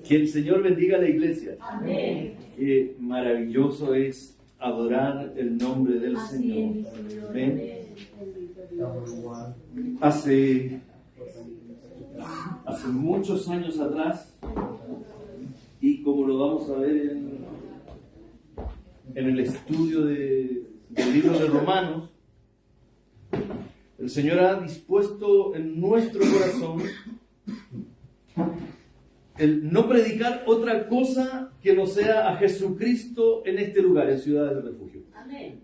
Que el Señor bendiga a la iglesia. Amén. Qué maravilloso es adorar el nombre del Señor. Amén. Hace muchos años atrás, y como lo vamos a ver en el estudio del libro de Romanos, el Señor ha dispuesto en nuestro corazón el no predicar otra cosa que no sea a Jesucristo en este lugar, en Ciudad del Refugio. Amén.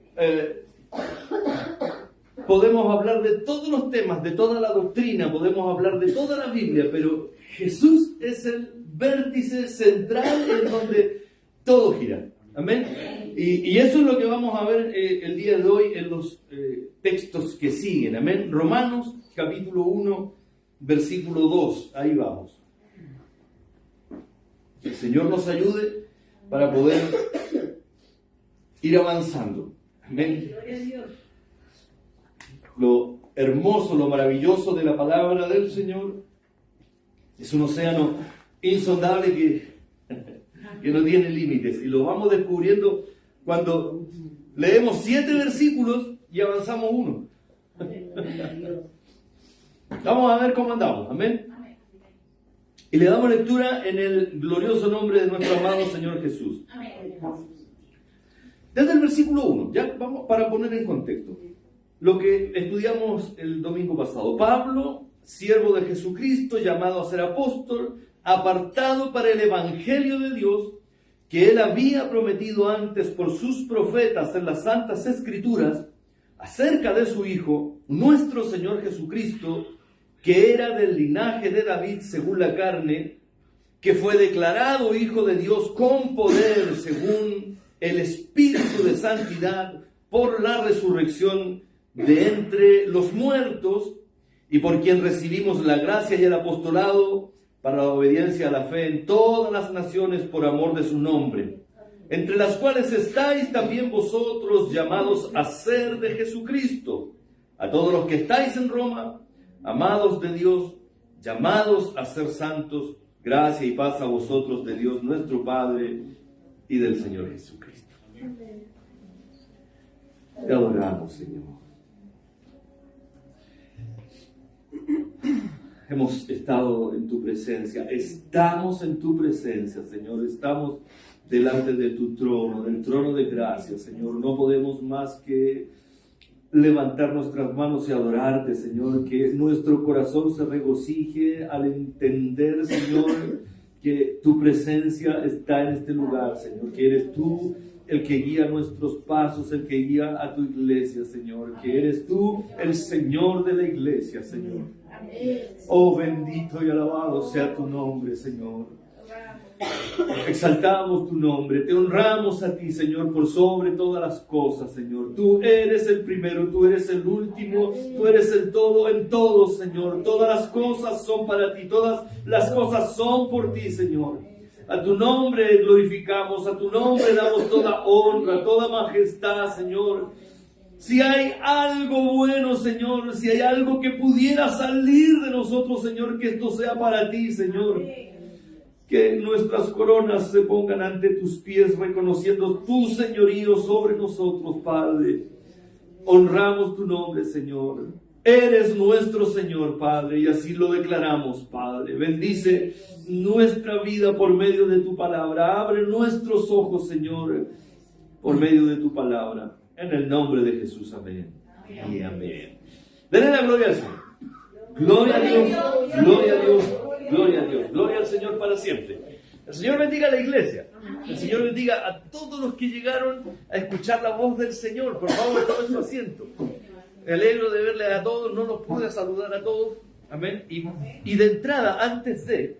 Podemos hablar de todos los temas, de toda la doctrina, podemos hablar de toda la Biblia, pero Jesús es el vértice central en donde todo gira. Amén. Y eso es lo que vamos a ver el día de hoy en los textos que siguen. Amén. Romanos capítulo 1, versículo 2. Ahí vamos. Que el Señor nos ayude para poder ir avanzando. Amén. Lo hermoso, lo maravilloso de la palabra del Señor es un océano insondable que no tiene límites. Y lo vamos descubriendo cuando leemos 7 versículos y avanzamos uno. Vamos a ver cómo andamos. Amén. Y le damos lectura en el glorioso nombre de nuestro amado Señor Jesús. Desde el versículo 1, ya vamos para poner en contexto lo que estudiamos el domingo pasado. Pablo, siervo de Jesucristo, llamado a ser apóstol, apartado para el evangelio de Dios, que él había prometido antes por sus profetas en las santas escrituras, acerca de su Hijo, nuestro Señor Jesucristo, que era del linaje de David según la carne, que fue declarado Hijo de Dios con poder según el Espíritu de santidad por la resurrección de entre los muertos, y por quien recibimos la gracia y el apostolado para la obediencia a la fe en todas las naciones por amor de su nombre, entre las cuales estáis también vosotros llamados a ser de Jesucristo. A todos los que estáis en Roma, amados de Dios, llamados a ser santos, gracia y paz a vosotros de Dios nuestro Padre y del Señor Jesucristo. Te adoramos, Señor. Hemos estado en tu presencia, estamos en tu presencia, Señor, estamos delante de tu trono, del trono de gracia, Señor. No podemos más que levantar nuestras manos y adorarte, Señor, que nuestro corazón se regocije al entender, Señor, que tu presencia está en este lugar, Señor, que eres tú el que guía nuestros pasos, el que guía a tu iglesia, Señor, que eres tú el Señor de la iglesia, Señor. Oh, bendito y alabado sea tu nombre, Señor. Exaltamos tu nombre, te honramos a ti, Señor, por sobre todas las cosas, Señor. Tú eres el primero, tú eres el último, tú eres el todo en todo, Señor. Todas las cosas son para ti, todas las cosas son por ti, Señor. A tu nombre glorificamos, a tu nombre damos toda honra, toda majestad, Señor. Si hay algo bueno, Señor, si hay algo que pudiera salir de nosotros, Señor, que esto sea para ti, Señor. Que nuestras coronas se pongan ante tus pies, reconociendo tu señorío sobre nosotros, Padre. Honramos tu nombre, Señor. Eres nuestro Señor, Padre, y así lo declaramos, Padre. Bendice nuestra vida por medio de tu palabra. Abre nuestros ojos, Señor, por medio de tu palabra. En el nombre de Jesús, amén. Y amén. Denle la gloria al Señor. Gloria a Dios, gloria a Dios, gloria a Dios. Gloria al Señor para siempre. El Señor bendiga a la iglesia. El Señor bendiga a todos los que llegaron a escuchar la voz del Señor. Por favor, tomen su asiento. Me alegro de verle a todos. No los pude saludar a todos. Amén. Y de entrada, antes de,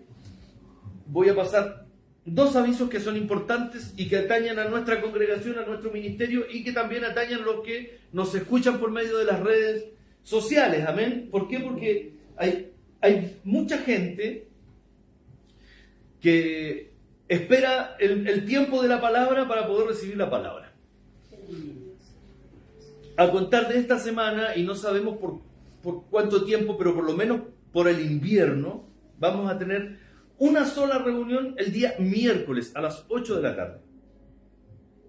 voy a pasar 2 avisos que son importantes y que atañen a nuestra congregación, a nuestro ministerio, y que también atañen a los que nos escuchan por medio de las redes sociales. Amén. ¿Por qué? Porque hay mucha gente que espera el tiempo de la palabra para poder recibir la palabra. a contar de esta semana, y no sabemos por cuánto tiempo, pero por lo menos por el invierno, vamos a tener una sola reunión el día miércoles a las 8 de la tarde.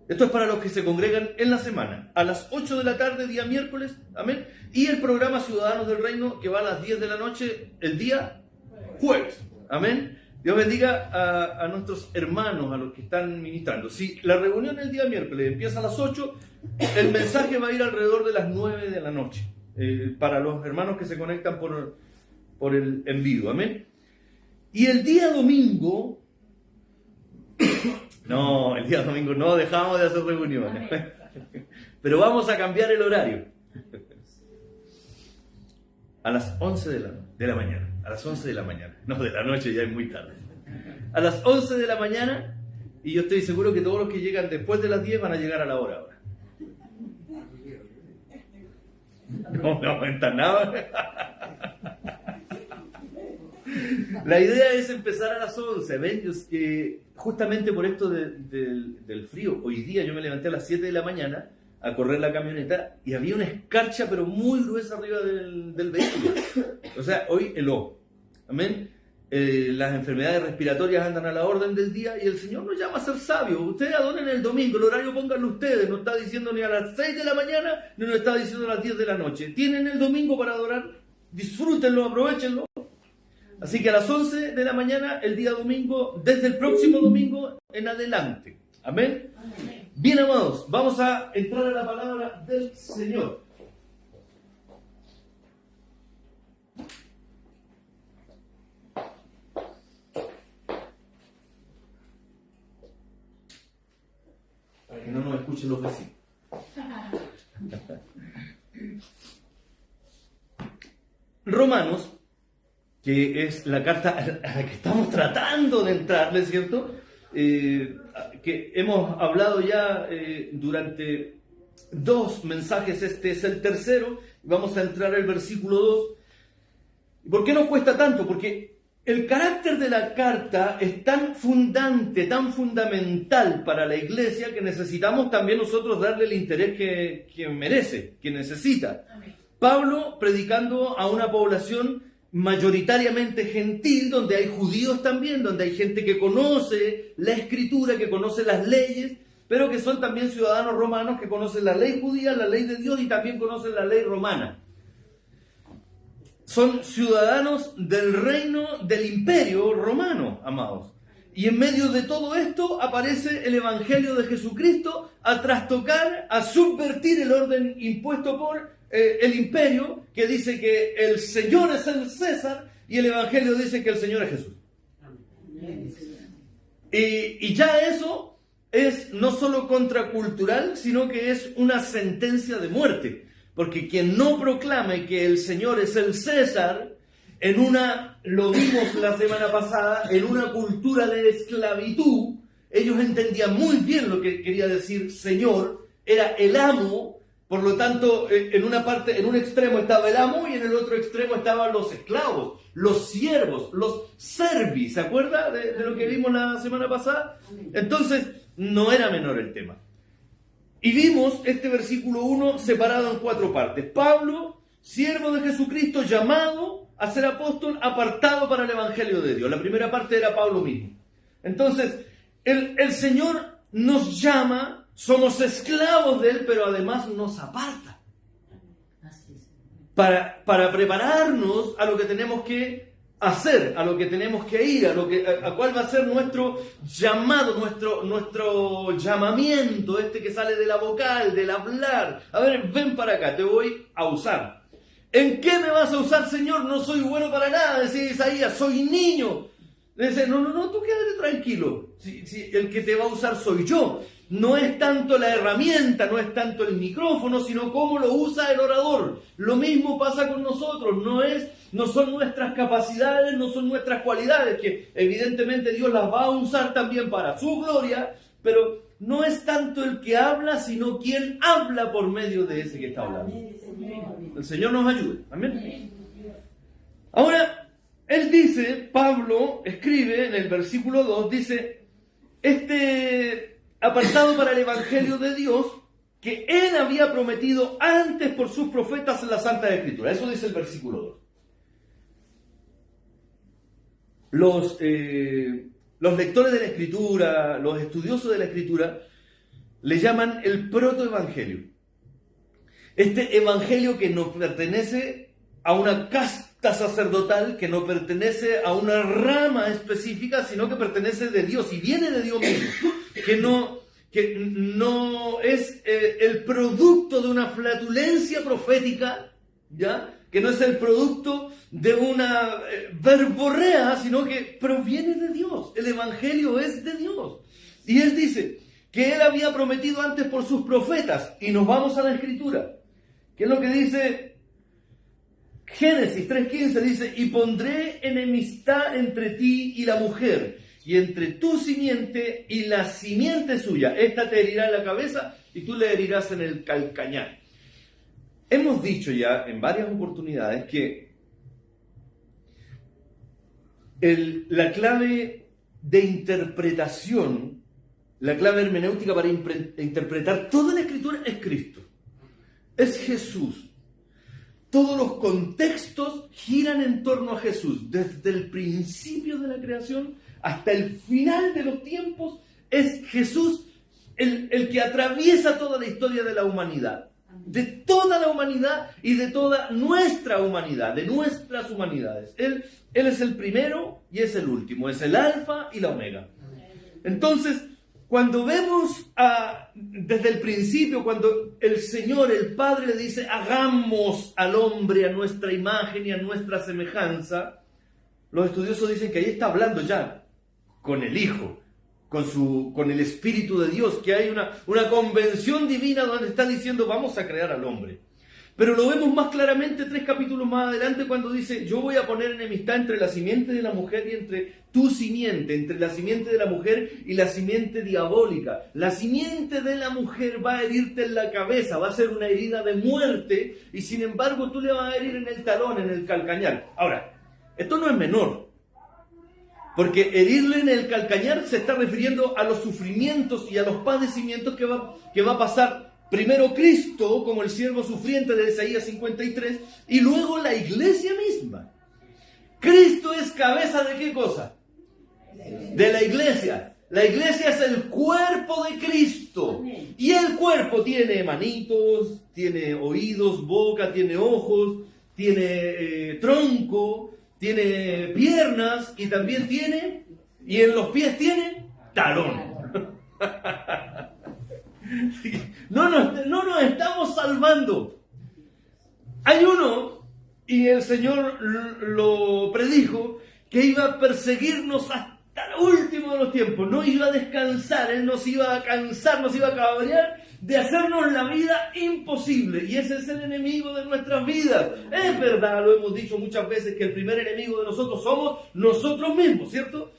Esto es para los que se congregan en la semana. A las 8 de la tarde, día miércoles, amén. Y el programa Ciudadanos del Reino, que va a las 10 de la noche, el día jueves, amén. Dios bendiga a nuestros hermanos, a los que están ministrando. Si la reunión el día miércoles empieza a las 8, el mensaje va a ir alrededor de las 9 de la noche, para los hermanos que se conectan por el en vivo, amén. Y el día domingo... No, el día domingo no dejamos de hacer reuniones. Pero vamos a cambiar el horario. A las 11 de la mañana. A las 11 de la mañana. No, de la noche ya es muy tarde. A las 11 de la mañana, y yo estoy seguro que todos los que llegan después de las 10 van a llegar a la hora ahora. No aumentan nada. La idea es empezar a las 11, ¿ven? Justamente por esto del frío. Hoy día yo me levanté a las 7 de la mañana a correr la camioneta y había una escarcha pero muy gruesa arriba del vehículo. O sea, hoy heló. Amén. Las enfermedades respiratorias andan a la orden del día y el Señor nos llama a ser sabios. Ustedes adoren el domingo, el horario pónganlo ustedes. No está diciendo ni a las 6 de la mañana ni nos está diciendo a las 10 de la noche. Tienen el domingo para adorar, disfrútenlo, aprovechenlo. Así que a las 11 de la mañana, el día domingo, desde el próximo domingo en adelante. Amén. Amén. Bien, amados, vamos a entrar a la palabra del Señor. Para que no nos escuchen los vecinos. Romanos, que es la carta a la que estamos tratando de entrarle, ¿cierto? Que hemos hablado ya durante 2 mensajes, este es el tercero, vamos a entrar al versículo 2. ¿Por qué nos cuesta tanto? Porque el carácter de la carta es tan fundante, tan fundamental para la iglesia, que necesitamos también nosotros darle el interés que merece, que necesita. Amén. Pablo predicando a una población mayoritariamente gentil, donde hay judíos también, donde hay gente que conoce la escritura, que conoce las leyes, pero que son también ciudadanos romanos que conocen la ley judía, la ley de Dios y también conocen la ley romana. Son ciudadanos del reino del imperio romano, amados. Y en medio de todo esto aparece el Evangelio de Jesucristo a trastocar, a subvertir el orden impuesto por el imperio, que dice que el Señor es el César, y el Evangelio dice que el Señor es Jesús. Y ya eso es no solo contracultural, sino que es una sentencia de muerte. Porque quien no proclame que el Señor es el César, lo vimos la semana pasada, en una cultura de esclavitud, ellos entendían muy bien lo que quería decir Señor, era el amo. Por lo tanto, en un extremo estaba el amo y en el otro extremo estaban los esclavos, los siervos, los servis. ¿Se acuerda de lo que vimos la semana pasada? Entonces, no era menor el tema. Y vimos este versículo 1 separado en 4 partes. Pablo, siervo de Jesucristo, llamado a ser apóstol, apartado para el Evangelio de Dios. La primera parte era Pablo mismo. Entonces, el Señor nos llama. Somos esclavos de Él, pero además nos aparta. Para prepararnos a lo que tenemos que hacer, a lo que tenemos que ir, a cuál va a ser nuestro llamado, nuestro llamamiento, que sale de la vocal, del hablar. A ver, ven para acá, te voy a usar. ¿En qué me vas a usar, Señor? No soy bueno para nada, decía Isaías, soy niño. Dice, no, tú quédate tranquilo. Si el que te va a usar soy yo. No es tanto la herramienta, no es tanto el micrófono, sino cómo lo usa el orador. Lo mismo pasa con nosotros, no son nuestras capacidades, no son nuestras cualidades, que evidentemente Dios las va a usar también para su gloria, pero no es tanto el que habla, sino quien habla por medio de ese que está hablando. El Señor nos ayude. Amén. Ahora, él dice, Pablo escribe en el versículo 2, dice, apartado para el Evangelio de Dios, que Él había prometido antes por sus profetas en la Santa Escritura. Eso dice el versículo 2. Los lectores de la Escritura, los estudiosos de la Escritura, le llaman el protoevangelio. Este evangelio que no pertenece a una casta sacerdotal, que no pertenece a una rama específica, sino que pertenece de Dios y viene de Dios mismo, que no es el producto de una flatulencia profética, ¿ya? Que no es el producto de una verborrea, sino que proviene de Dios. El evangelio es de Dios. Y Él dice que Él había prometido antes por sus profetas, y nos vamos a la Escritura. ¿Qué es lo que dice Génesis 3:15? Dice: y pondré enemistad entre ti y la mujer, y entre tu simiente y la simiente suya. Esta te herirá en la cabeza y tú le herirás en el calcañar. Hemos dicho ya en varias oportunidades que la clave de interpretación, la clave hermenéutica para interpretar toda la Escritura es Cristo. Es Jesús. Todos los contextos giran en torno a Jesús. Desde el principio de la creación hasta el final de los tiempos, es Jesús el que atraviesa toda la historia de la humanidad. De toda la humanidad y de toda nuestra humanidad, de nuestras humanidades. Él es el primero y es el último. Es el alfa y la omega. Entonces, cuando vemos desde el principio, cuando el Señor, el Padre, le dice: hagamos al hombre a nuestra imagen y a nuestra semejanza, los estudiosos dicen que ahí está hablando ya con el Hijo, con el Espíritu de Dios, que hay una convención divina donde está diciendo: vamos a crear al hombre. Pero lo vemos más claramente 3 capítulos más adelante, cuando dice: yo voy a poner enemistad entre la simiente de la mujer y entre tu simiente, entre la simiente de la mujer y la simiente diabólica. La simiente de la mujer va a herirte en la cabeza, va a ser una herida de muerte, y sin embargo tú le vas a herir en el talón, en el calcañar. Ahora, esto no es menor, porque herirle en el calcañar se está refiriendo a los sufrimientos y a los padecimientos que va a pasar primero Cristo, como el siervo sufriente de Isaías 53, y luego la iglesia misma. Cristo es cabeza ¿de qué cosa? De la iglesia. La iglesia es el cuerpo de Cristo. Y el cuerpo tiene manitos, tiene oídos, boca, tiene ojos, tiene tronco, tiene piernas y también tiene, y en los pies tiene talón. No nos estamos salvando. Hay uno, y el Señor lo predijo, que iba a perseguirnos hasta el último de los tiempos. No iba a descansar, Él nos iba a cansar, nos iba a cabrear de hacernos la vida imposible. Y ese es el enemigo de nuestras vidas. Es verdad, lo hemos dicho muchas veces, que el primer enemigo de nosotros somos nosotros mismos, ¿cierto?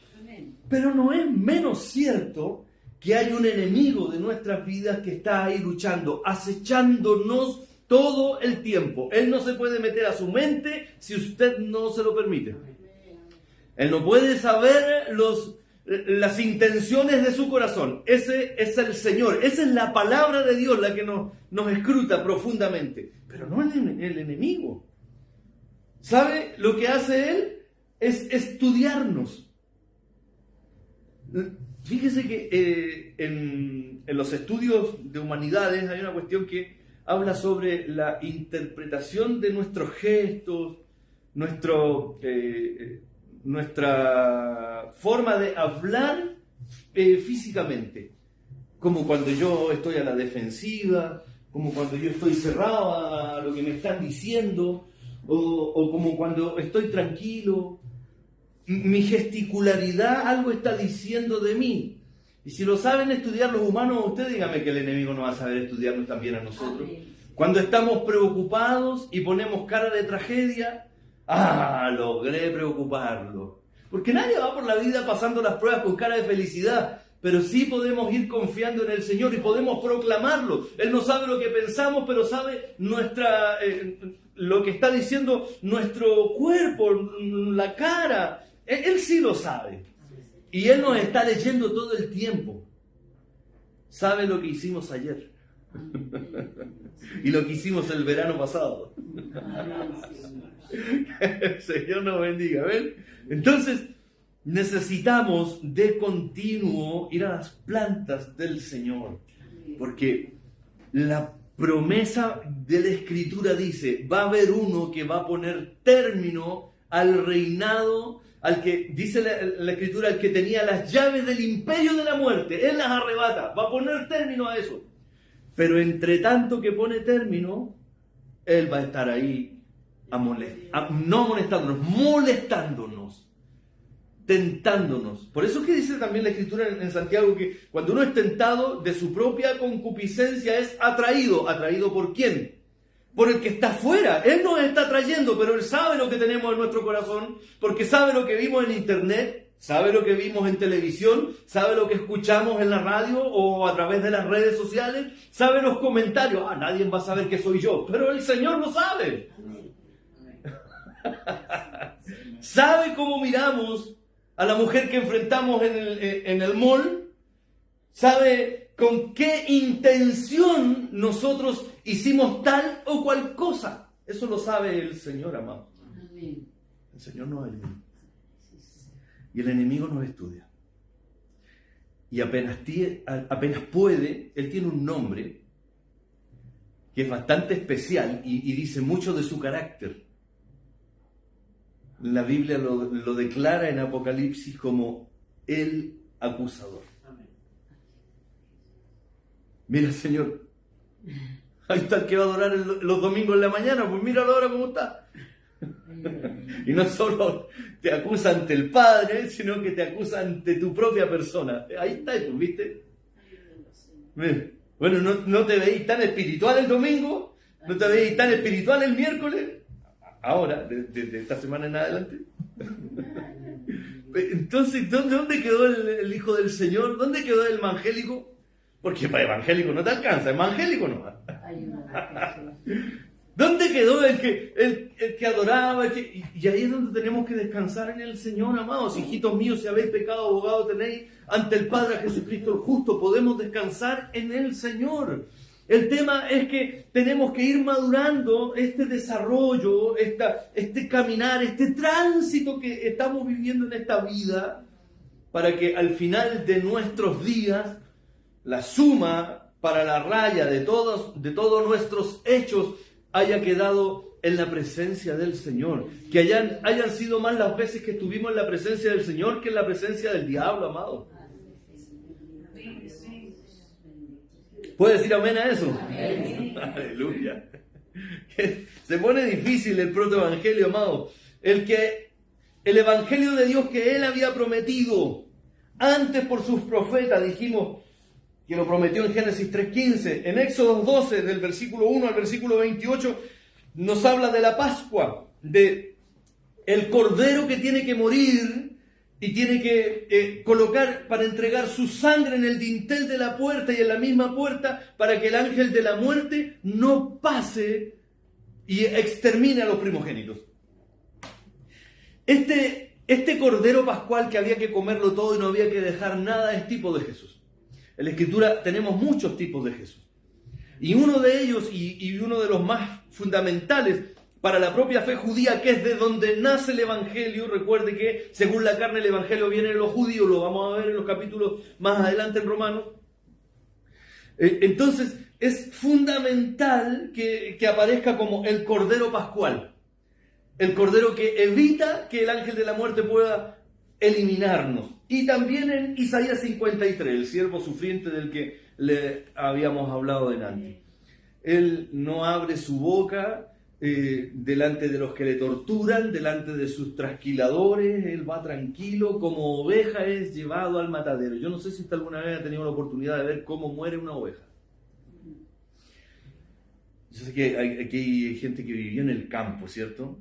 Pero no es menos cierto que hay un enemigo de nuestras vidas que está ahí luchando, acechándonos todo el tiempo. Él no se puede meter a su mente si usted no se lo permite. Él no puede saber las intenciones de su corazón. Ese es el Señor. Esa es la palabra de Dios la que nos escruta profundamente. Pero no el enemigo. ¿Sabe lo que hace él? Es estudiarnos. Fíjese que en los estudios de humanidades hay una cuestión que habla sobre la interpretación de nuestros gestos, nuestra forma de hablar físicamente. Como cuando yo estoy a la defensiva, como cuando yo estoy cerrado a lo que me están diciendo, o como cuando estoy tranquilo. Mi gesticularidad algo está diciendo de mí. Y si lo saben estudiar los humanos, usted dígame que el enemigo no va a saber estudiarnos también a nosotros. Cuando estamos preocupados y ponemos cara de tragedia, logré preocuparlo. Porque nadie va por la vida pasando las pruebas con cara de felicidad, pero sí podemos ir confiando en el Señor y podemos proclamarlo. Él no sabe lo que pensamos, pero sabe lo que está diciendo nuestro cuerpo, la cara. Él sí lo sabe. Y Él nos está leyendo todo el tiempo. ¿Sabe lo que hicimos ayer? Y lo que hicimos el verano pasado. El Señor nos bendiga, ¿ven? Entonces, necesitamos de continuo ir a las plantas del Señor, porque la promesa de la Escritura dice, va a haber uno que va a poner término al reinado, al que, dice la Escritura, al que tenía las llaves del imperio de la muerte, Él las arrebata, va a poner término a eso. Pero entre tanto que pone término, Él va a estar ahí no molestándonos, molestándonos, tentándonos. Por eso es que dice también la Escritura en Santiago que cuando uno es tentado, de su propia concupiscencia es atraído. ¿Atraído por quién? Por el que está afuera. Él nos está trayendo, pero Él sabe lo que tenemos en nuestro corazón, porque sabe lo que vimos en internet, sabe lo que vimos en televisión, sabe lo que escuchamos en la radio o a través de las redes sociales, sabe los comentarios. Nadie va a saber que soy yo, pero el Señor lo sabe. Sabe cómo miramos a la mujer que enfrentamos en el mall, sabe con qué intención nosotros hicimos tal o cual cosa. Eso lo sabe el Señor, amado. El Señor nos ayuda. Y el enemigo nos estudia. Y apenas puede, Él tiene un nombre que es bastante especial y dice mucho de su carácter. La Biblia lo declara en Apocalipsis como el acusador. Mira, Señor, ahí está el que va a adorar los domingos en la mañana, pues míralo ahora cómo está. Y no solo te acusa ante el Padre, sino que te acusa ante tu propia persona. Ahí está, ¿viste? Bueno, no te veís tan espiritual el domingo, no te veís tan espiritual el miércoles. Ahora, desde esta semana en adelante. Entonces, ¿dónde quedó el Hijo del Señor? ¿Dónde quedó el evangélico? Porque para evangélico no te alcanza, evangélico no. ¿Dónde quedó el que adoraba? Y ahí es donde tenemos que descansar en el Señor, amados. Hijitos míos, si habéis pecado, abogado tenéis ante el Padre a Jesucristo el justo. Podemos descansar en el Señor. El tema es que tenemos que ir madurando este desarrollo, este caminar, este tránsito que estamos viviendo en esta vida, para que al final de nuestros días, la suma para la raya de todos nuestros hechos haya quedado en la presencia del Señor. Que hayan sido más las veces que estuvimos en la presencia del Señor que en la presencia del diablo, amado. ¿Puede decir amén a eso? Amén. Aleluya. Se pone difícil el protoevangelio, amado. El evangelio de Dios que Él había prometido antes por sus profetas, dijimos que lo prometió en Génesis 3:15. En Éxodo 12, del versículo 1 al versículo 28, nos habla de la Pascua, de el cordero que tiene que morir y tiene que colocar para entregar su sangre en el dintel de la puerta y en la misma puerta para que el ángel de la muerte no pase y extermine a los primogénitos. Este cordero pascual que había que comerlo todo y no había que dejar nada es tipo de Jesús. En la Escritura tenemos muchos tipos de Jesús. Y uno de ellos, y uno de los más fundamentales para la propia fe judía, que es de donde nace el Evangelio. Recuerde que según la carne el Evangelio viene de los judíos, lo vamos a ver en los capítulos más adelante en Romanos. Entonces es fundamental que aparezca como el Cordero Pascual, el Cordero que evita que el ángel de la muerte pueda eliminarnos. Y también en Isaías 53, el siervo sufriente del que le habíamos hablado delante. Él no abre su boca delante de los que le torturan, delante de sus trasquiladores. Él va tranquilo, como oveja es llevado al matadero. Yo no sé si usted alguna vez ha tenido la oportunidad de ver cómo muere una oveja. Yo sé que aquí hay gente que vivió en el campo, ¿cierto?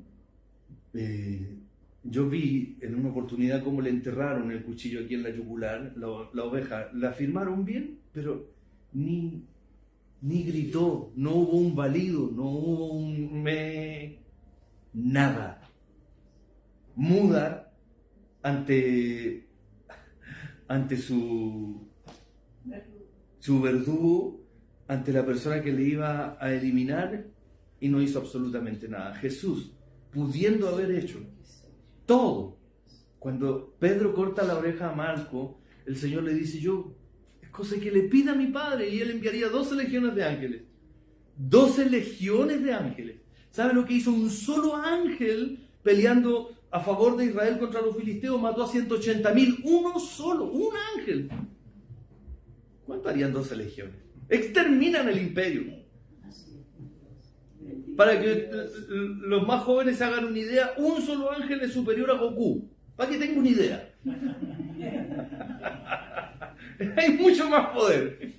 Yo vi en una oportunidad cómo le enterraron el cuchillo aquí en la yugular, la oveja. La firmaron bien, pero ni gritó, no hubo un balido, no hubo un nada. Muda ante su verdugo, ante la persona que le iba a eliminar y no hizo absolutamente nada. Jesús, pudiendo haber hecho todo, cuando Pedro corta la oreja a Marco, el Señor le dice, es cosa que le pida a mi Padre, y Él enviaría 12 legiones de ángeles. 12 legiones de ángeles. ¿Sabe lo que hizo un solo ángel peleando a favor de Israel contra los filisteos? Mató a 180.000, uno solo, un ángel. ¿Cuánto harían 12 legiones? Exterminan el imperio. Para que los más jóvenes se hagan una idea, un solo ángel es superior a Goku. Para que tengan una idea. Hay mucho más poder.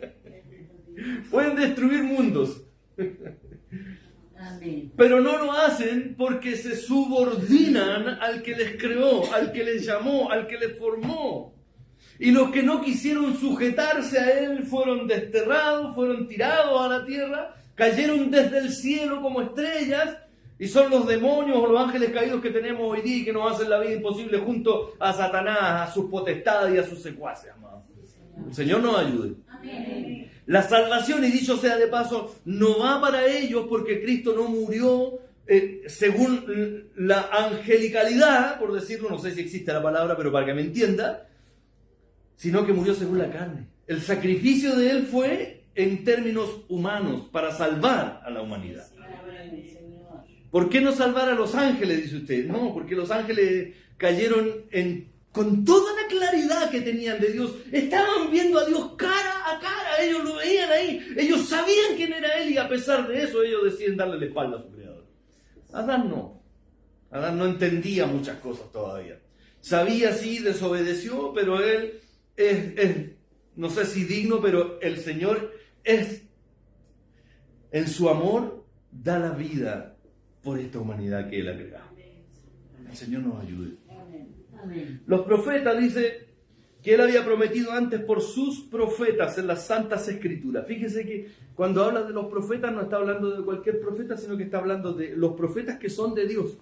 Pueden destruir mundos. Pero no lo hacen porque se subordinan al que les creó, al que les llamó, al que les formó. Y los que no quisieron sujetarse a Él fueron desterrados, fueron tirados a la tierra, cayeron desde el cielo como estrellas, y son los demonios o los ángeles caídos que tenemos hoy día y que nos hacen la vida imposible junto a Satanás, a sus potestades y a sus secuaces, amados. El Señor nos ayude. Amén. La salvación, y dicho sea de paso, no va para ellos porque Cristo no murió según la angelicalidad, por decirlo, no sé si existe la palabra, pero para que me entienda, sino que murió según la carne. El sacrificio de Él fue en términos humanos, para salvar a la humanidad. ¿Por qué no salvar a los ángeles, dice usted? No, porque los ángeles cayeron con toda la claridad que tenían de Dios. Estaban viendo a Dios cara a cara, ellos lo veían ahí, ellos sabían quién era Él, y a pesar de eso ellos deciden darle la espalda a su Creador. Adán no entendía muchas cosas todavía. Sabía, sí, desobedeció, pero él es no sé si digno, pero el Señor en su amor da la vida por esta humanidad que Él ha creado. El Señor nos ayude. Los profetas, dice que Él había prometido antes por sus profetas en las Santas Escrituras. Fíjese que cuando habla de los profetas no está hablando de cualquier profeta, sino que está hablando de los profetas que son de Dios.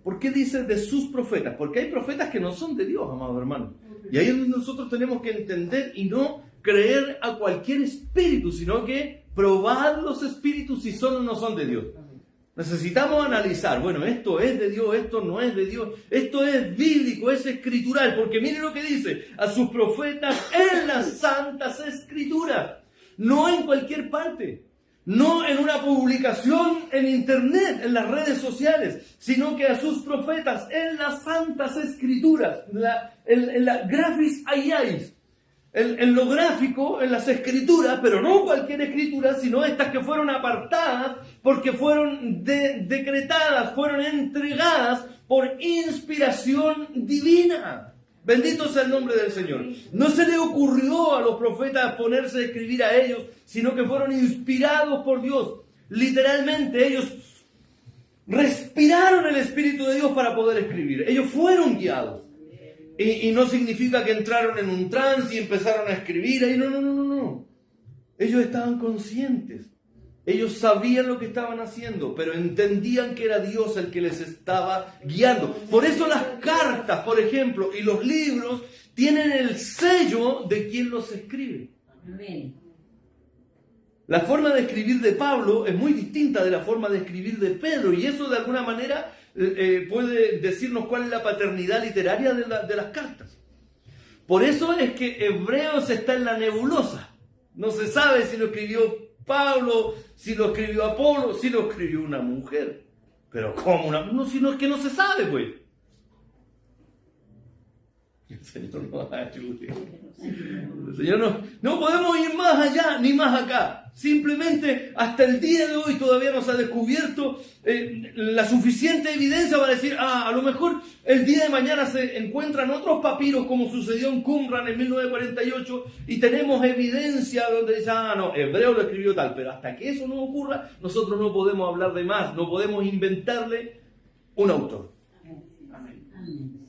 ¿Por qué dice de sus profetas? Porque hay profetas que no son de Dios, amados hermanos. Y ahí es donde nosotros tenemos que entender y no creer a cualquier espíritu, sino que probar los espíritus si son o no son de Dios. Necesitamos analizar, bueno, esto es de Dios, esto no es de Dios, esto es bíblico, es escritural, porque mire lo que dice, a sus profetas en las Santas Escrituras, no en cualquier parte, no en una publicación en internet, en las redes sociales, sino que a sus profetas en las Santas Escrituras, en la grafis aiais, en lo gráfico, en las escrituras, pero no cualquier escritura, sino estas que fueron apartadas porque fueron decretadas, fueron entregadas por inspiración divina. Bendito sea el nombre del Señor. No se le ocurrió a los profetas ponerse a escribir a ellos, sino que fueron inspirados por Dios. Literalmente ellos respiraron el Espíritu de Dios para poder escribir. Ellos fueron guiados. Y no significa que entraron en un trance y empezaron a escribir ahí. No. Ellos estaban conscientes. Ellos sabían lo que estaban haciendo, pero entendían que era Dios el que les estaba guiando. Por eso las cartas, por ejemplo, y los libros tienen el sello de quien los escribe. Amén. La forma de escribir de Pablo es muy distinta de la forma de escribir de Pedro, y eso de alguna manera puede decirnos cuál es la paternidad literaria de las cartas. Por eso es que Hebreos está en la nebulosa. No se sabe si lo escribió Pablo, si lo escribió Apolo, si lo escribió una mujer. Pero ¿cómo no? Sino que no se sabe, pues. El Señor nos ayude. El Señor no podemos ir más allá ni más acá. Simplemente hasta el día de hoy todavía no se ha descubierto la suficiente evidencia para decir, a lo mejor el día de mañana se encuentran otros papiros como sucedió en Qumran en 1948 y tenemos evidencia donde dice, no, Hebreo lo escribió tal, pero hasta que eso no ocurra nosotros no podemos hablar de más, no podemos inventarle un autor. Amén.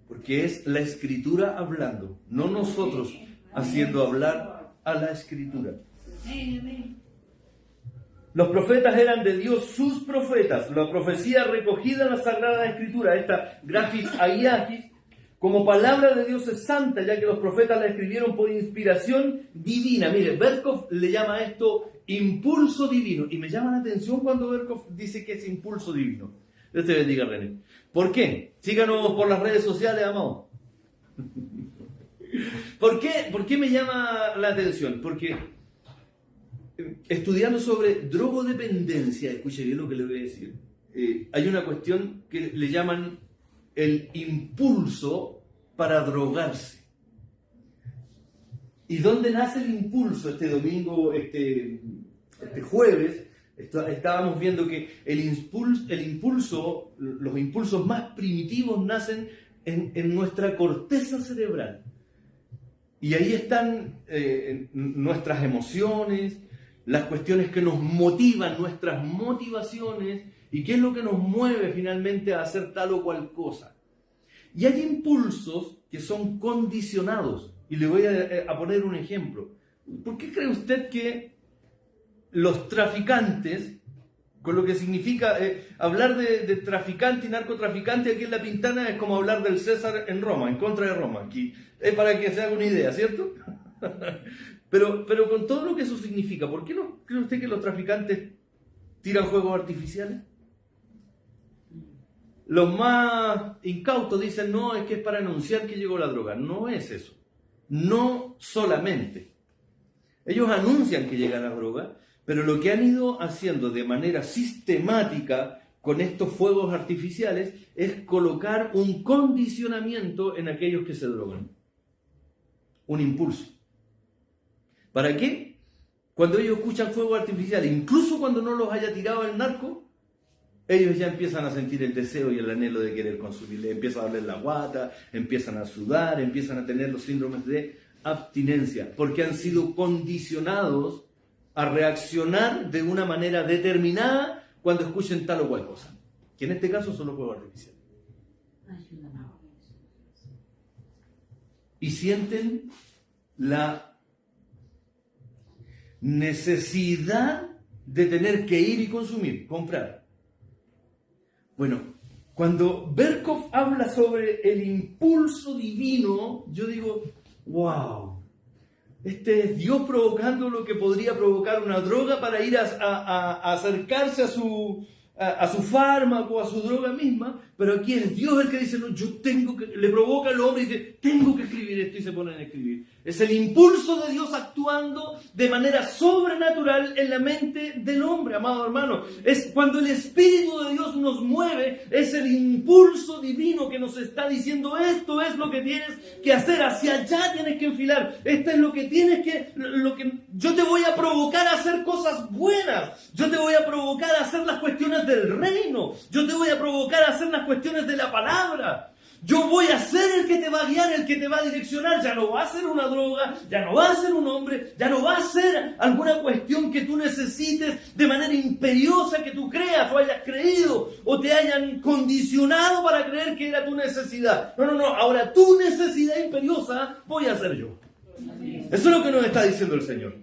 Porque es la Escritura hablando, no nosotros haciendo hablar a la Escritura. Los profetas eran de Dios, sus profetas. La profecía recogida en la Sagrada Escritura, esta grafis aiais, como palabra de Dios es santa, ya que los profetas la escribieron por inspiración divina. Mire, Berkhof le llama a esto impulso divino. Y me llama la atención cuando Berkhof dice que es impulso divino. Dios te bendiga, René. ¿Por qué? Síganos por las redes sociales, amados. ¿Por qué me llama la atención? Porque estudiando sobre drogodependencia, escuche bien lo que le voy a decir, hay una cuestión que le llaman el impulso para drogarse. ¿Y dónde nace el impulso? Este domingo, este jueves, estábamos viendo que los impulsos más primitivos nacen en nuestra corteza cerebral. Y ahí están nuestras emociones, las cuestiones que nos motivan, nuestras motivaciones, y qué es lo que nos mueve finalmente a hacer tal o cual cosa. Y hay impulsos que son condicionados. Y le voy a poner un ejemplo. ¿Por qué cree usted que los traficantes, con lo que significa hablar de traficante y narcotraficante aquí en La Pintana es como hablar del César en Roma, en contra de Roma? Aquí es para que se haga una idea, ¿cierto? pero con todo lo que eso significa, ¿por qué no cree usted que los traficantes tiran fuegos artificiales? Los más incautos dicen, no, es que es para anunciar que llegó la droga. No es eso. No solamente. Ellos anuncian que llega la droga, pero lo que han ido haciendo de manera sistemática con estos fuegos artificiales es colocar un condicionamiento en aquellos que se drogan. Un impulso. ¿Para qué? Cuando ellos escuchan fuegos artificiales, incluso cuando no los haya tirado el narco, ellos ya empiezan a sentir el deseo y el anhelo de querer consumirle. Empiezan a darle la guata, empiezan a sudar, empiezan a tener los síndromes de abstinencia, porque han sido condicionados a reaccionar de una manera determinada cuando escuchen tal o cual cosa. Que en este caso son los fuegos artificiales. Y sienten la necesidad de tener que ir y consumir, comprar. Bueno, cuando Berkhof habla sobre el impulso divino, yo digo, wow, este es Dios provocando lo que podría provocar una droga para ir a acercarse a su fármaco, a su droga misma, pero aquí es Dios el que dice, no, le provoca al hombre y dice, tengo que escribir esto, y se ponen a escribir. Es el impulso de Dios actuando de manera sobrenatural en la mente del hombre, amado hermano. Es cuando el Espíritu de Dios nos mueve, es el impulso divino que nos está diciendo, esto es lo que tienes que hacer, hacia allá tienes que enfilar, esto es lo que yo te voy a provocar a hacer cosas buenas, yo te voy a provocar a hacer las cuestiones del reino, yo te voy a provocar a hacer las cuestiones de la palabra. Yo voy a ser el que te va a guiar, el que te va a direccionar. Ya no va a ser una droga, ya no va a ser un hombre, ya no va a ser alguna cuestión que tú necesites de manera imperiosa, que tú creas o hayas creído o te hayan condicionado para creer que era tu necesidad. No, ahora tu necesidad imperiosa voy a ser yo. Eso es lo que nos está diciendo el Señor.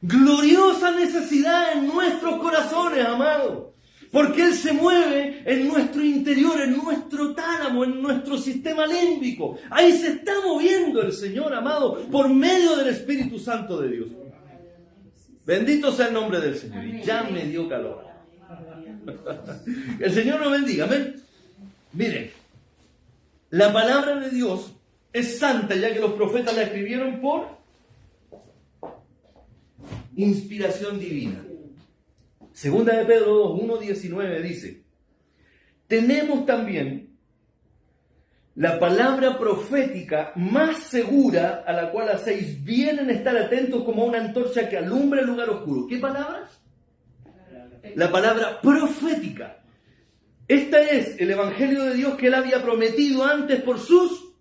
Gloriosa necesidad en nuestros corazones, amados. Porque Él se mueve en nuestro interior, en nuestro tálamo, en nuestro sistema límbico. Ahí se está moviendo el Señor, amado, por medio del Espíritu Santo de Dios. Bendito sea el nombre del Señor. Y ya me dio calor. El Señor nos bendiga. Amén. Miren, la palabra de Dios es santa, ya que los profetas la escribieron por inspiración divina. Segunda de Pedro 2:1-19 dice, tenemos también la palabra profética más segura, a la cual hacéis bien en estar atentos como una antorcha que alumbra el lugar oscuro. ¿Qué palabra? La palabra profética. Esta es el evangelio de Dios que Él había prometido antes por sus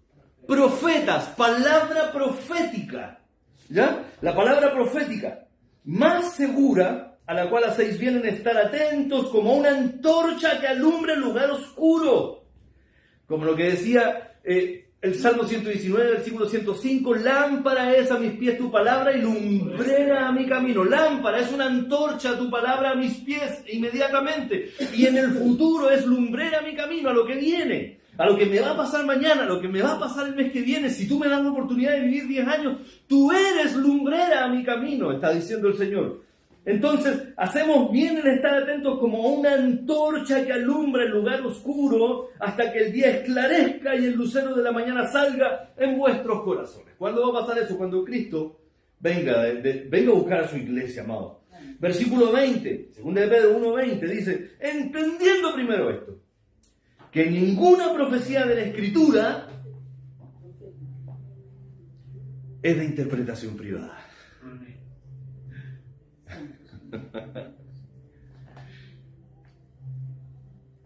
profetas. Palabra profética. ¿Ya? La palabra profética más segura, a la cual hacéis bien en estar atentos como una antorcha que alumbra el lugar oscuro. Como lo que decía el Salmo 119, versículo 105, lámpara es a mis pies tu palabra y lumbrera a mi camino. Lámpara es una antorcha, tu palabra a mis pies inmediatamente. Y en el futuro es lumbrera a mi camino, a lo que viene. a lo que me va a pasar mañana, a lo que me va a pasar el mes que viene, si tú me das la oportunidad de vivir 10 años, tú eres lumbrera a mi camino, está diciendo el Señor. Entonces, hacemos bien en estar atentos como una antorcha que alumbra el lugar oscuro hasta que el día esclarezca y el lucero de la mañana salga en vuestros corazones. ¿Cuándo va a pasar eso? Cuando Cristo venga a buscar a su iglesia, amado. Versículo 20, 2 de Pedro 1:20, dice, entendiendo primero esto, que ninguna profecía de la Escritura es de interpretación privada.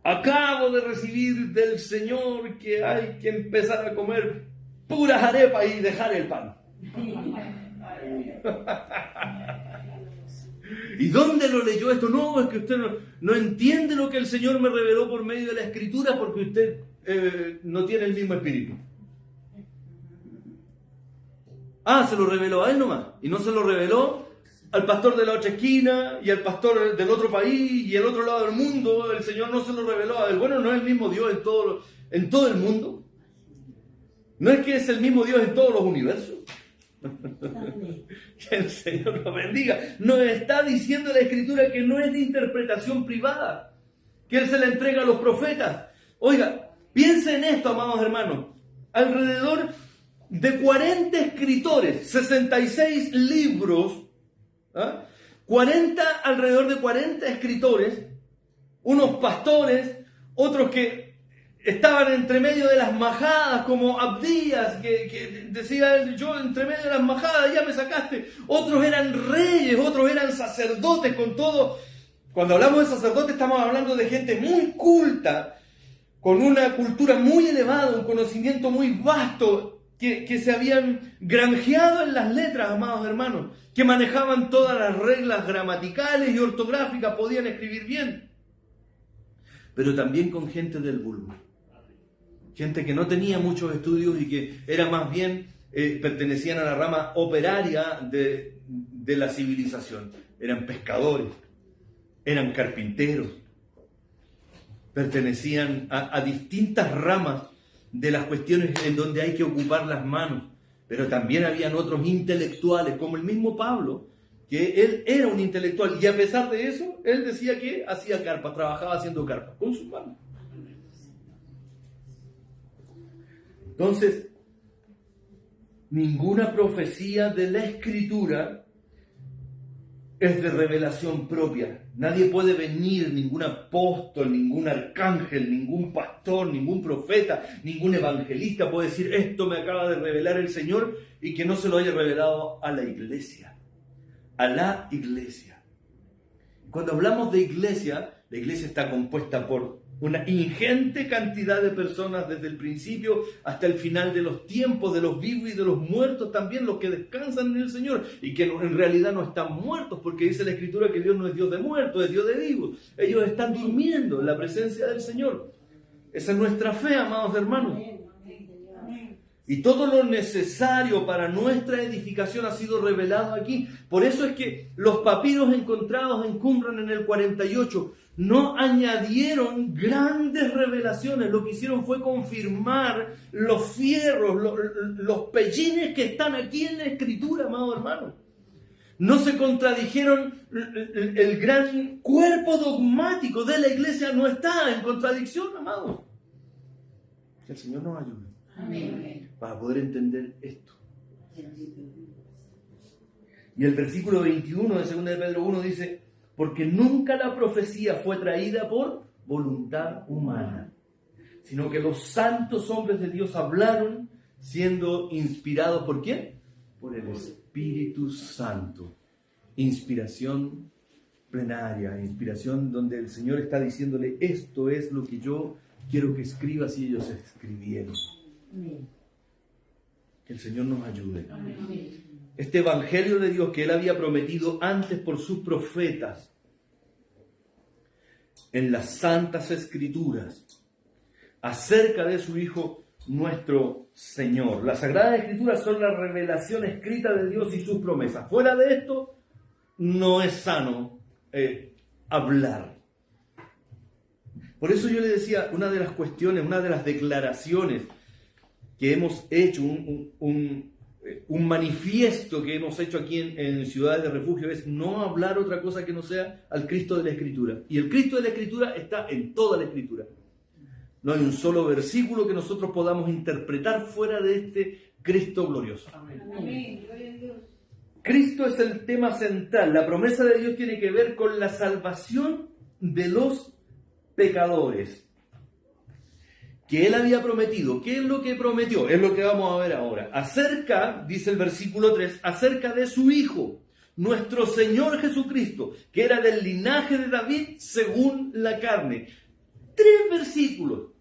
Acabo de recibir del Señor que hay que empezar a comer puras arepas y dejar el pan. ¿Y dónde lo leyó esto? No, es que usted no entiende lo que el Señor me reveló por medio de la Escritura porque usted no tiene el mismo espíritu. Se lo reveló a él nomás. Y no se lo reveló al pastor de la otra esquina y al pastor del otro país y el otro lado del mundo. El Señor no se lo reveló a él. Bueno, ¿no es el mismo Dios en todo el mundo? ¿No es que es el mismo Dios en todos los universos? Que el Señor nos bendiga. Nos está diciendo la Escritura que no es de interpretación privada, que Él se la entrega a los profetas. Oiga, piensa en esto, amados hermanos. Alrededor de 40 escritores, 66 libros, alrededor de 40 escritores, unos pastores, otros que estaban entre medio de las majadas, como Abdías, que decía, yo entre medio de las majadas ya me sacaste. Otros eran reyes, otros eran sacerdotes, con todo. Cuando hablamos de sacerdotes estamos hablando de gente muy culta, con una cultura muy elevada, un conocimiento muy vasto, que se habían granjeado en las letras, amados hermanos, que manejaban todas las reglas gramaticales y ortográficas, podían escribir bien. Pero también con gente del vulgo. Gente que no tenía muchos estudios y que era más bien, pertenecían a la rama operaria de la civilización. Eran pescadores, eran carpinteros, pertenecían a distintas ramas de las cuestiones en donde hay que ocupar las manos. Pero también habían otros intelectuales, como el mismo Pablo, que él era un intelectual y a pesar de eso, él decía que hacía carpas, trabajaba haciendo carpas con sus manos. Entonces, ninguna profecía de la Escritura es de revelación propia. Nadie puede venir, ningún apóstol, ningún arcángel, ningún pastor, ningún profeta, ningún evangelista puede decir, esto me acaba de revelar el Señor, y que no se lo haya revelado a la iglesia. A la iglesia. Cuando hablamos de iglesia, la iglesia está compuesta por una ingente cantidad de personas desde el principio hasta el final de los tiempos, de los vivos y de los muertos también, los que descansan en el Señor y que en realidad no están muertos, porque dice la Escritura que Dios no es Dios de muertos, es Dios de vivos. Ellos están durmiendo en la presencia del Señor. Esa es nuestra fe, amados hermanos. Y todo lo necesario para nuestra edificación ha sido revelado aquí. Por eso es que los papiros encontrados en Qumran en el 48 no añadieron grandes revelaciones. Lo que hicieron fue confirmar los fierros, los pellines que están aquí en la Escritura, amado hermano. No se contradijeron. El gran cuerpo dogmático de la iglesia no está en contradicción, amado. Que el Señor nos ayude. Amén. Para poder entender esto. Y el versículo 21 de 2 de Pedro 1 dice, porque nunca la profecía fue traída por voluntad humana, sino que los santos hombres de Dios hablaron siendo inspirados ¿por quién? Por el Espíritu Santo. Inspiración plenaria, inspiración donde el Señor está diciéndole, esto es lo que yo quiero que escribas, y ellos escribieron. Amén. Que el Señor nos ayude. Amén. Este Evangelio de Dios que Él había prometido antes por sus profetas en las Santas Escrituras acerca de su Hijo nuestro Señor. Las Sagradas Escrituras son la revelación escrita de Dios y sus promesas. Fuera de esto no es sano hablar. Por eso yo le decía, una de las cuestiones, una de las declaraciones que hemos hecho, un manifiesto que hemos hecho aquí en Ciudades de Refugio es no hablar otra cosa que no sea al Cristo de la Escritura. Y el Cristo de la Escritura está en toda la Escritura. No hay un solo versículo que nosotros podamos interpretar fuera de este Cristo glorioso. Amén. Gloria a Dios. Cristo es el tema central. La promesa de Dios tiene que ver con la salvación de los pecadores que Él había prometido. ¿Qué es lo que prometió? Es lo que vamos a ver ahora. Acerca, dice el versículo 3, acerca de su Hijo, nuestro Señor Jesucristo, que era del linaje de David según la carne. 3 versículos.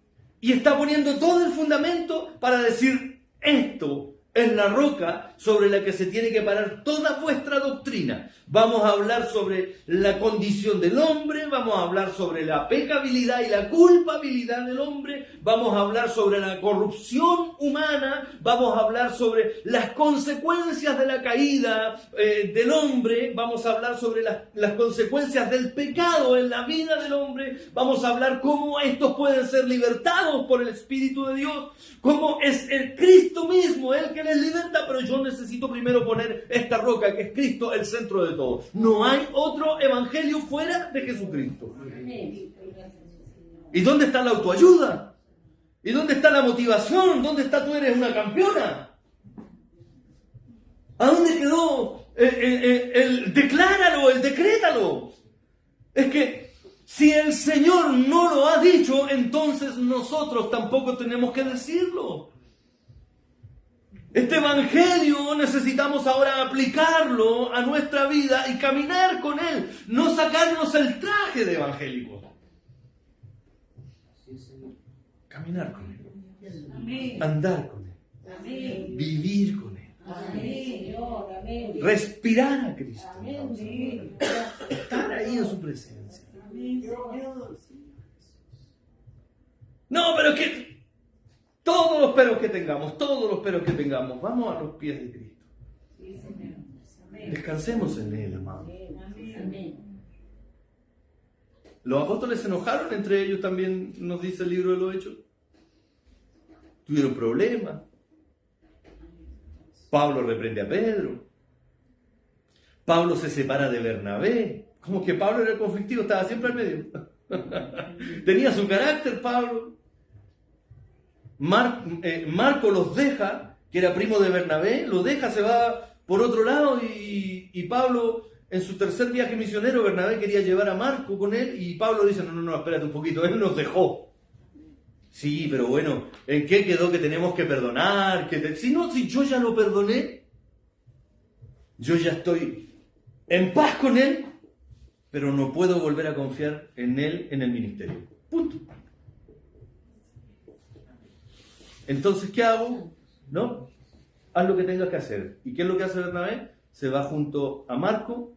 Y está poniendo todo el fundamento para decir esto es la roca sobre la que se tiene que parar toda vuestra doctrina. Vamos a hablar sobre la condición del hombre, vamos a hablar sobre la pecabilidad y la culpabilidad del hombre, vamos a hablar sobre la corrupción humana, vamos a hablar sobre las consecuencias de la caída del hombre, vamos a hablar sobre las consecuencias del pecado en la vida del hombre, vamos a hablar cómo estos pueden ser libertados por el Espíritu de Dios, cómo es el Cristo mismo el que les liberta, pero yo necesito primero poner esta roca que es Cristo el centro de todo. No hay otro evangelio fuera de Jesucristo. ¿Y dónde está la autoayuda? ¿Y dónde está la motivación? ¿Dónde está tú eres una campeona? ¿A dónde quedó el decláralo, el decrétalo? Es que si el Señor no lo ha dicho, entonces nosotros tampoco tenemos que decirlo. Este evangelio necesitamos ahora aplicarlo a nuestra vida y caminar con él, no sacarnos el traje de evangélico. Caminar con él, Amén. andar con él, Amén. vivir con él, Amén, Señor. Amén. respirar a Cristo, Amén. estar ahí en su presencia. Amén, Señor. No, pero es que todos los peros que tengamos, vamos a los pies de Cristo. Sí, Señor. Amén. Descansemos en él, amados. Amén. Los apóstoles se enojaron entre ellos también, nos dice el libro de los Hechos. Tuvieron problemas. Pablo reprende a Pedro. Pablo se separa de Bernabé. Como que Pablo era conflictivo, estaba siempre al medio. Tenía su carácter, Pablo. Marco los deja, que era primo de Bernabé, lo deja, se va por otro lado y Pablo, en su tercer viaje misionero, Bernabé quería llevar a Marco con él y Pablo dice, no, espérate un poquito, él nos dejó. Sí, pero bueno, ¿en qué quedó que tenemos que perdonar? Si yo ya lo perdoné, yo ya estoy en paz con él, pero no puedo volver a confiar en él en el ministerio. Punto. Entonces, ¿qué hago? ¿No? Haz lo que tengas que hacer. ¿Y qué es lo que hace Bernabé? Se va junto a Marco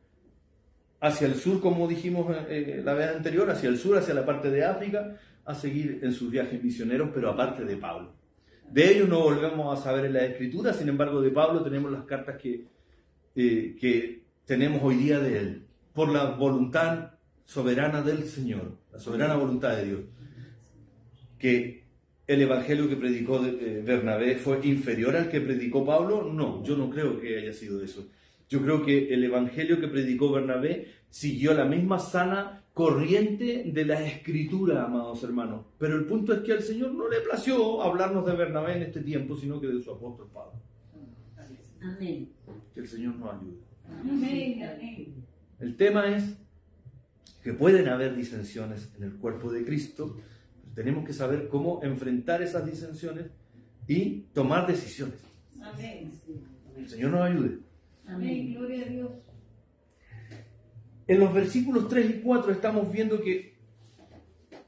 hacia el sur, como dijimos la vez anterior, hacia el sur, hacia la parte de África, a seguir en sus viajes misioneros, pero aparte de Pablo. De ellos no volvemos a saber en la Escritura, sin embargo, de Pablo tenemos las cartas que tenemos hoy día de él, por la voluntad soberana del Señor, la soberana voluntad de Dios, que el evangelio que predicó Bernabé fue inferior al que predicó Pablo. No, yo no creo que haya sido eso. Yo creo que el evangelio que predicó Bernabé siguió la misma sana corriente de la Escritura, amados hermanos. Pero el punto es que al Señor no le plació hablarnos de Bernabé en este tiempo, sino que de su apóstol Pablo. Amén. Que el Señor nos ayude. Amén. Amén. El tema es que pueden haber disensiones en el cuerpo de Cristo. Tenemos que saber cómo enfrentar esas disensiones y tomar decisiones. Amén. El Señor nos ayude. Amén. Gloria a Dios. En los versículos 3 y 4 estamos viendo que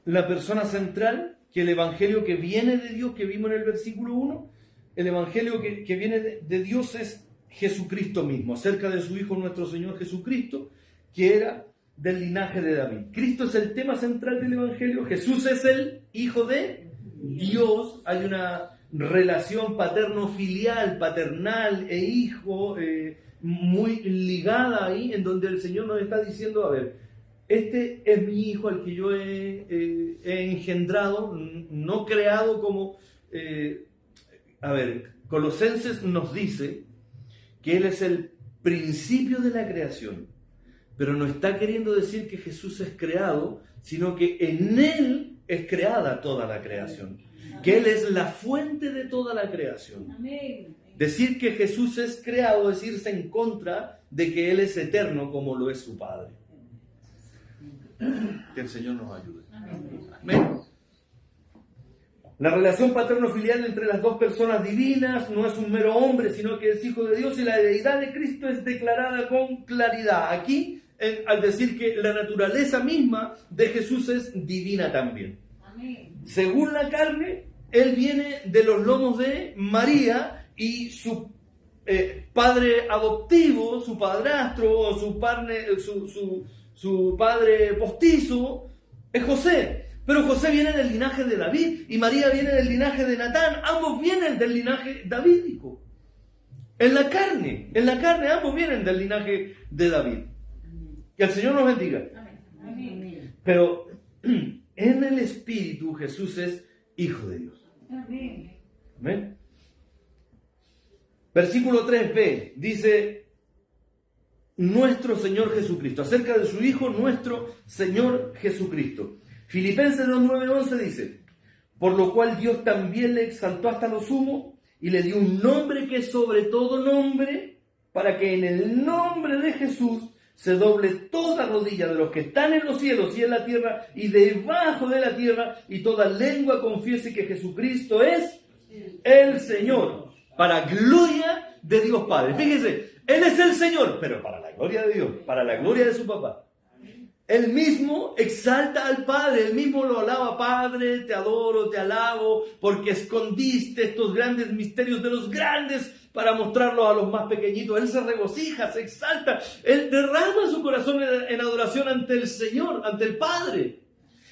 la persona central, que el evangelio que viene de Dios, que vimos en el versículo 1, el evangelio que viene de Dios es Jesucristo mismo, acerca de su Hijo nuestro Señor Jesucristo, que era del linaje de David. Cristo es el tema central del evangelio, Jesús es el Hijo de Dios, hay una relación paterno-filial, paternal e hijo, muy ligada ahí, en donde el Señor nos está diciendo, a ver, este es mi hijo al que yo he engendrado, no creado como... Colosenses nos dice que Él es el principio de la creación, pero no está queriendo decir que Jesús es creado, sino que en Él es creada toda la creación, que Él es la fuente de toda la creación. Amén. Decir que Jesús es creado es irse en contra de que Él es eterno como lo es su Padre. Que el Señor nos ayude. Amén. La relación paterno-filial entre las dos personas divinas no es un mero hombre, sino que es hijo de Dios, y la deidad de Cristo es declarada con claridad. Aquí, al decir que la naturaleza misma de Jesús es divina también. Amén. Según la carne, Él viene de los lomos de María, y su padre adoptivo, su padrastro, o su padre postizo, es José. Pero José viene del linaje de David y María viene del linaje de Natán. Ambos vienen del linaje davídico. En la carne ambos vienen del linaje de David. Que el Señor nos bendiga. Amén. Pero en el Espíritu Jesús es Hijo de Dios. Amén. ¿Amén? Versículo 3b dice: nuestro Señor Jesucristo, acerca de su Hijo, nuestro Señor Jesucristo. Filipenses 2:9-11 dice: por lo cual Dios también le exaltó hasta lo sumo y le dio un nombre que es sobre todo nombre, para que en el nombre de Jesús se doble toda rodilla de los que están en los cielos y en la tierra y debajo de la tierra, y toda lengua confiese que Jesucristo es el Señor, para gloria de Dios Padre. Fíjese, Él es el Señor, pero para la gloria de Dios, para la gloria de su papá. Él mismo exalta al Padre, Él mismo lo alaba: Padre, te adoro, te alabo, porque escondiste estos grandes misterios de los grandes para mostrarlos a los más pequeñitos. Él se regocija, se exalta, Él derrama su corazón en adoración ante el Señor, ante el Padre.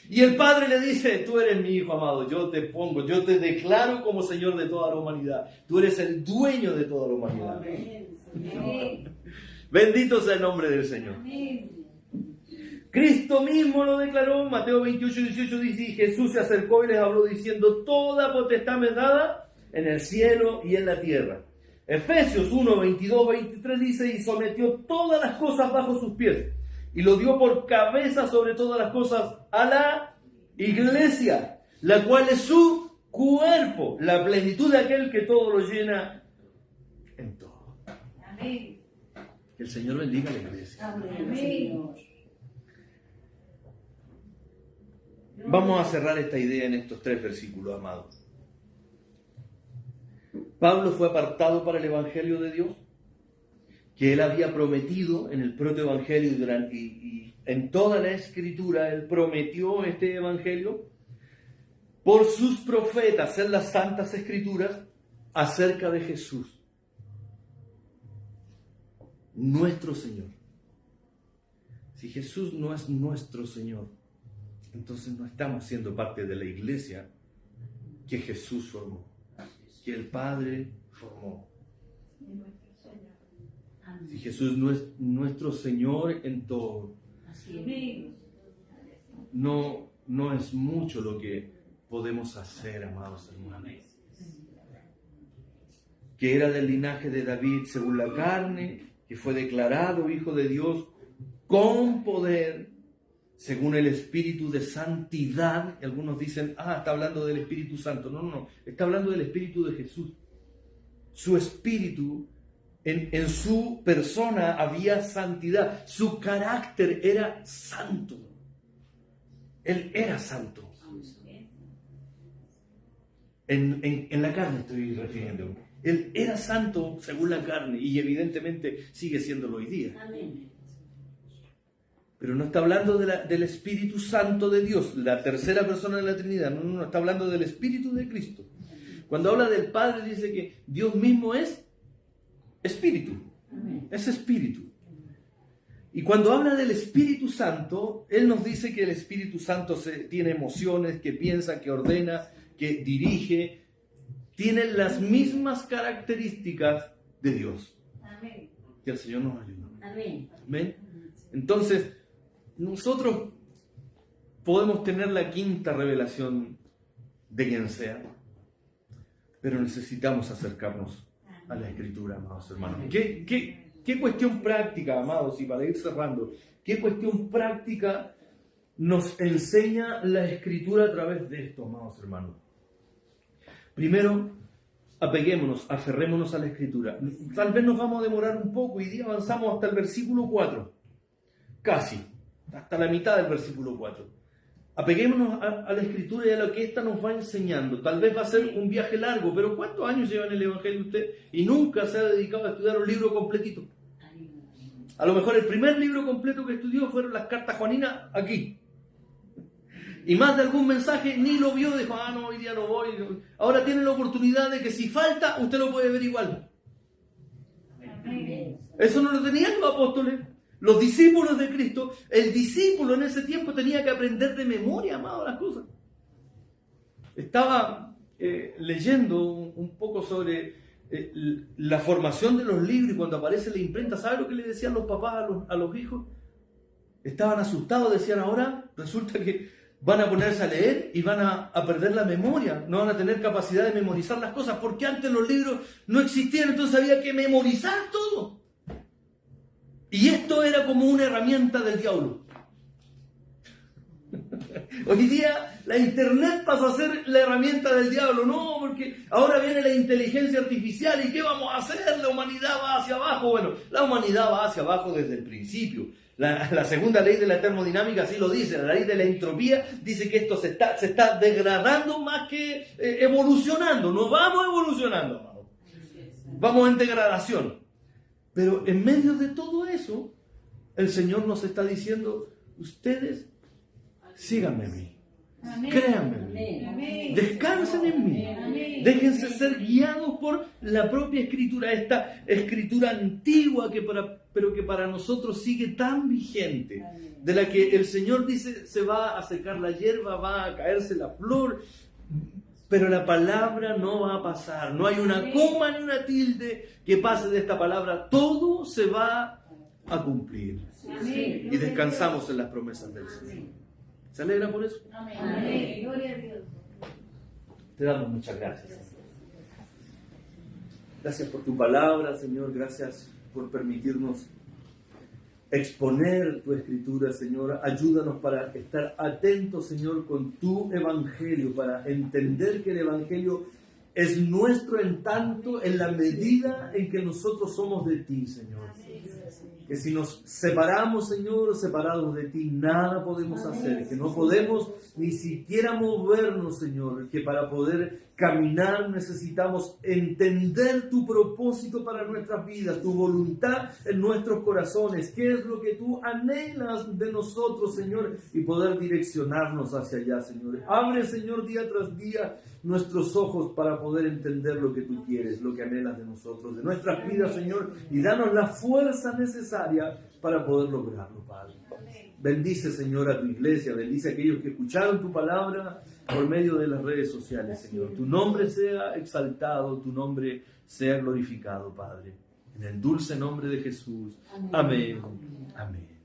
Y el Padre le dice: tú eres mi Hijo amado, yo te declaro como Señor de toda la humanidad. Tú eres el dueño de toda la humanidad. Amén. Bendito sea el nombre del Señor. Amén. Cristo mismo lo declaró. Mateo 28:18 dice: y Jesús se acercó y les habló diciendo: toda potestad me es dada en el cielo y en la tierra. Efesios 1:22-23 dice: y sometió todas las cosas bajo sus pies y lo dio por cabeza sobre todas las cosas a la iglesia, la cual es su cuerpo, la plenitud de aquel que todo lo llena en todo. Amén. Que el Señor bendiga a la iglesia. Amén. Vamos a cerrar esta idea en estos 3 versículos, amados. Pablo fue apartado para el Evangelio de Dios, que él había prometido en el protoevangelio y en toda la Escritura. Él prometió este Evangelio por sus profetas en las Santas Escrituras acerca de Jesús, nuestro Señor. Si Jesús no es nuestro Señor, entonces no estamos siendo parte de la iglesia que Jesús formó, que el Padre formó. Si Jesús no es nuestro Señor en todo, no es mucho lo que podemos hacer, amados hermanos. Que era del linaje de David según la carne, que fue declarado Hijo de Dios con poder, según el Espíritu de Santidad. Y algunos dicen: está hablando del Espíritu Santo. No, está hablando del Espíritu de Jesús. Su Espíritu, en su persona había santidad. Su carácter era santo. Él era santo. En la carne estoy refiriendo. Él era santo según la carne y evidentemente sigue siéndolo hoy día. Amén. Pero no está hablando del Espíritu Santo de Dios, la tercera persona de la Trinidad. No, está hablando del Espíritu de Cristo. Cuando habla del Padre dice que Dios mismo es Espíritu. Es Espíritu. Y cuando habla del Espíritu Santo, Él nos dice que el Espíritu Santo tiene emociones, que piensa, que ordena, que dirige. Tiene las mismas características de Dios. Amén. Que el Señor nos ayude. Amén. Amén. Entonces, nosotros podemos tener la quinta revelación de quien sea, pero necesitamos acercarnos a la Escritura, amados hermanos. ¿Qué cuestión práctica, amados, y para ir cerrando, qué cuestión práctica nos enseña la Escritura a través de esto, amados hermanos? Primero, apeguémonos, aferrémonos a la Escritura. Tal vez nos vamos a demorar un poco, y día avanzamos hasta el versículo 4, casi, hasta la mitad del versículo 4. Apeguémonos a la Escritura y a lo que ésta nos va enseñando. Tal vez va a ser un viaje largo, pero ¿cuántos años lleva en el Evangelio usted y nunca se ha dedicado a estudiar un libro completito? A lo mejor el primer libro completo que estudió fueron las cartas juaninas aquí. Y más de algún mensaje ni lo vio, dijo, no, hoy día no voy. Ahora tiene la oportunidad de que si falta, usted lo puede ver igual. Eso no lo tenían los apóstoles. Los discípulos de Cristo, el discípulo en ese tiempo tenía que aprender de memoria, amado, las cosas. Estaba leyendo un poco sobre la formación de los libros, y cuando aparece la imprenta, ¿sabe lo que le decían los papás a los hijos? Estaban asustados, decían, ahora resulta que van a ponerse a leer y van a perder la memoria, no van a tener capacidad de memorizar las cosas, porque antes los libros no existían, entonces había que memorizar todo. Y esto era como una herramienta del diablo. Hoy día la internet pasa a ser la herramienta del diablo. No, porque ahora viene la inteligencia artificial. ¿Y qué vamos a hacer? La humanidad va hacia abajo. Bueno, la humanidad va hacia abajo desde el principio. La segunda ley de la termodinámica así lo dice. La ley de la entropía dice que esto se está degradando más que evolucionando. No vamos evolucionando, hermano. Vamos en degradación. Pero en medio de todo eso, el Señor nos está diciendo, ustedes síganme a mí, créanme en mí, descansen en mí, déjense ser guiados por la propia Escritura, esta Escritura antigua pero que para nosotros sigue tan vigente, de la que el Señor dice, se va a secar la hierba, va a caerse la flor, pero la palabra no va a pasar. No hay una coma ni una tilde que pase de esta palabra. Todo se va a cumplir. Amén. Y descansamos en las promesas del Señor. ¿Se alegra por eso? Amén. Gloria a Dios. Te damos muchas gracias. Gracias por tu palabra, Señor. Gracias por permitirnos exponer tu Escritura, Señor. Ayúdanos para estar atentos, Señor, con tu Evangelio, para entender que el Evangelio es nuestro en tanto en la medida en que nosotros somos de ti, Señor. Que si nos separamos, Señor, separados de ti, nada podemos hacer, que no podemos ni siquiera movernos, Señor, que para poder caminar necesitamos entender tu propósito para nuestras vidas, tu voluntad en nuestros corazones, qué es lo que tú anhelas de nosotros, Señor, y poder direccionarnos hacia allá, Señor. Abre, Señor, día tras día nuestros ojos para poder entender lo que tú quieres, lo que anhelas de nosotros, de nuestras vidas, Señor, y danos la fuerza necesaria para poder lograrlo, Padre. Bendice, Señor, a tu iglesia, bendice a aquellos que escucharon tu palabra por medio de las redes sociales, Señor. Tu nombre sea exaltado, tu nombre sea glorificado, Padre. En el dulce nombre de Jesús. Amén. Amén.